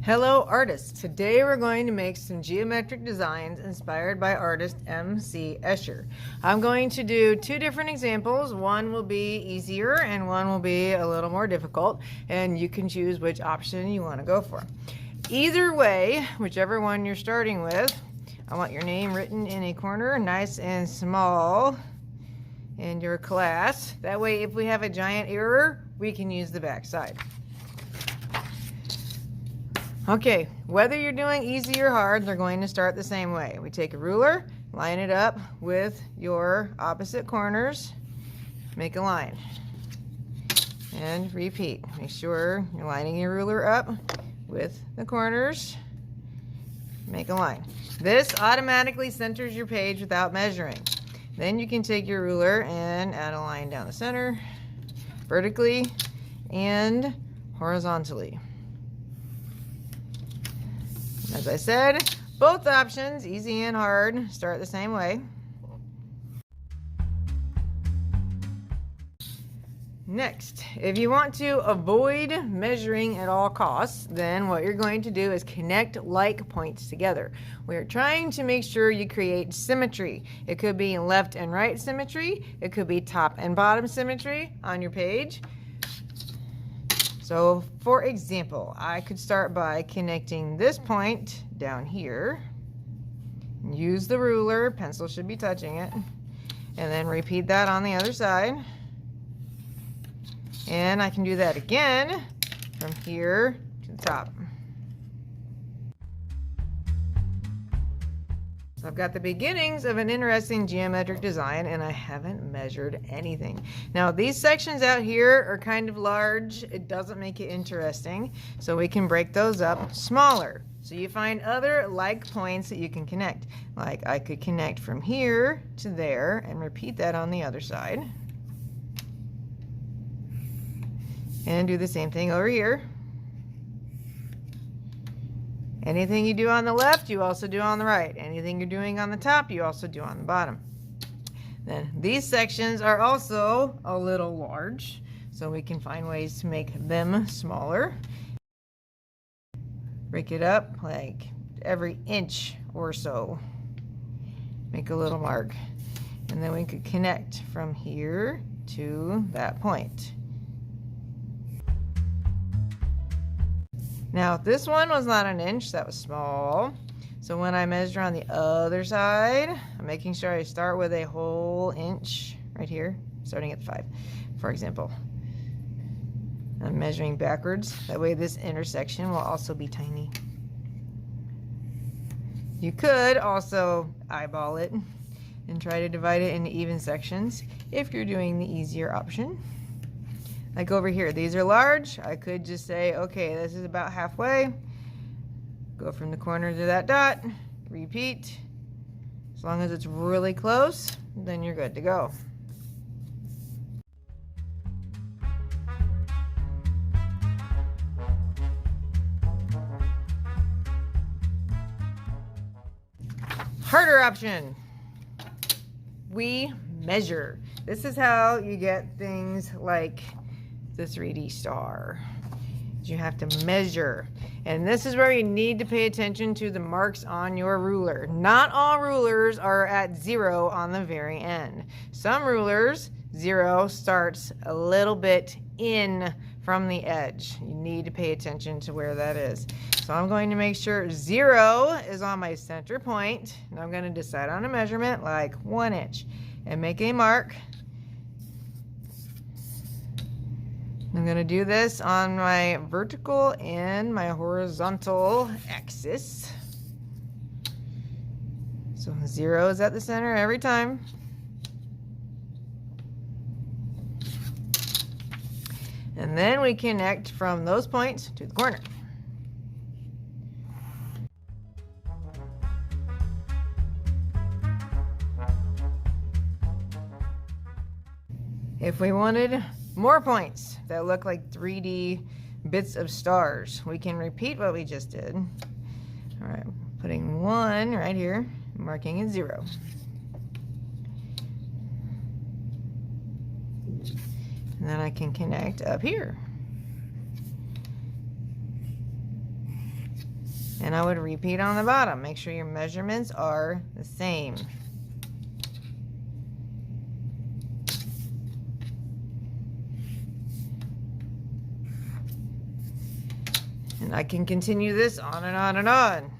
Hello artists! Today we're going to make some geometric designs inspired by artist M.C. Escher. I'm going to do two different examples. One will be easier and one will be a little more difficult, and you can choose which option you want to go for. Either way, whichever one you're starting with, I want your name written in a corner, nice and small, in your class. That way if we have a giant error, we can use the back side. Okay, whether you're doing easy or hard, they're going to start the same way. We take a ruler, line it up with your opposite corners, make a line, and repeat. Make sure you're lining your ruler up with the corners, make a line. This automatically centers your page without measuring. Then you can take your ruler and add a line down the center, vertically and horizontally. As I said, both options, easy and hard, start the same way. Next, if you want to avoid measuring at all costs, then what you're going to do is connect like points together. We're trying to make sure you create symmetry. It could be left and right symmetry. It could be top and bottom symmetry on your page. So for example, I could start by connecting this point down here, use the ruler, pencil should be touching it, and then repeat that on the other side. And I can do that again from here to the top. I've got the beginnings of an interesting geometric design and I haven't measured anything. Now these sections out here are kind of large. It doesn't make it interesting. So we can break those up smaller. So you find other like points that you can connect. Like I could connect from here to there and repeat that on the other side. And do the same thing over here. Anything you do on the left, you also do on the right. Anything you're doing on the top, you also do on the bottom. Then these sections are also a little large, so we can find ways to make them smaller. Break it up like every inch or so. Make a little mark. And then we could connect from here to that point. Now this one was not an inch, that was small. So when I measure on the other side, I'm making sure I start with a whole inch right here, starting at 5, for example. I'm measuring backwards, that way this intersection will also be tiny. You could also eyeball it and try to divide it into even sections if you're doing the easier option. Like over here, these are large. I could just say, okay, this is about halfway. Go from the corner to that dot, repeat. As long as it's really close, then you're good to go. Harder option. We measure. This is how you get things like the 3D star. You have to measure, and this is where you need to pay attention to the marks on your ruler. Not all rulers are at 0 on the very end. Some rulers, 0 starts a little bit in from the edge. You need to pay attention to where that is. So I'm going to make sure 0 is on my center point, and I'm going to decide on a measurement like 1 inch and make a mark. I'm going to do this on my vertical and my horizontal axis. So 0 is at the center every time. And then we connect from those points to the corner. If we wanted more points that look like 3D bits of stars, we can repeat what we just did. All right, putting 1 right here, marking it 0. And then I can connect up here. And I would repeat on the bottom. Make sure your measurements are the same. And I can continue this on and on and on.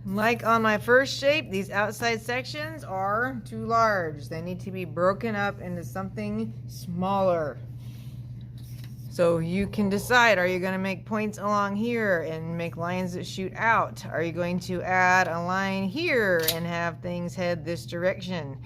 Like on my first shape, these outside sections are too large. They need to be broken up into something smaller. So you can decide, are you going to make points along here and make lines that shoot out? Are you going to add a line here and have things head this direction?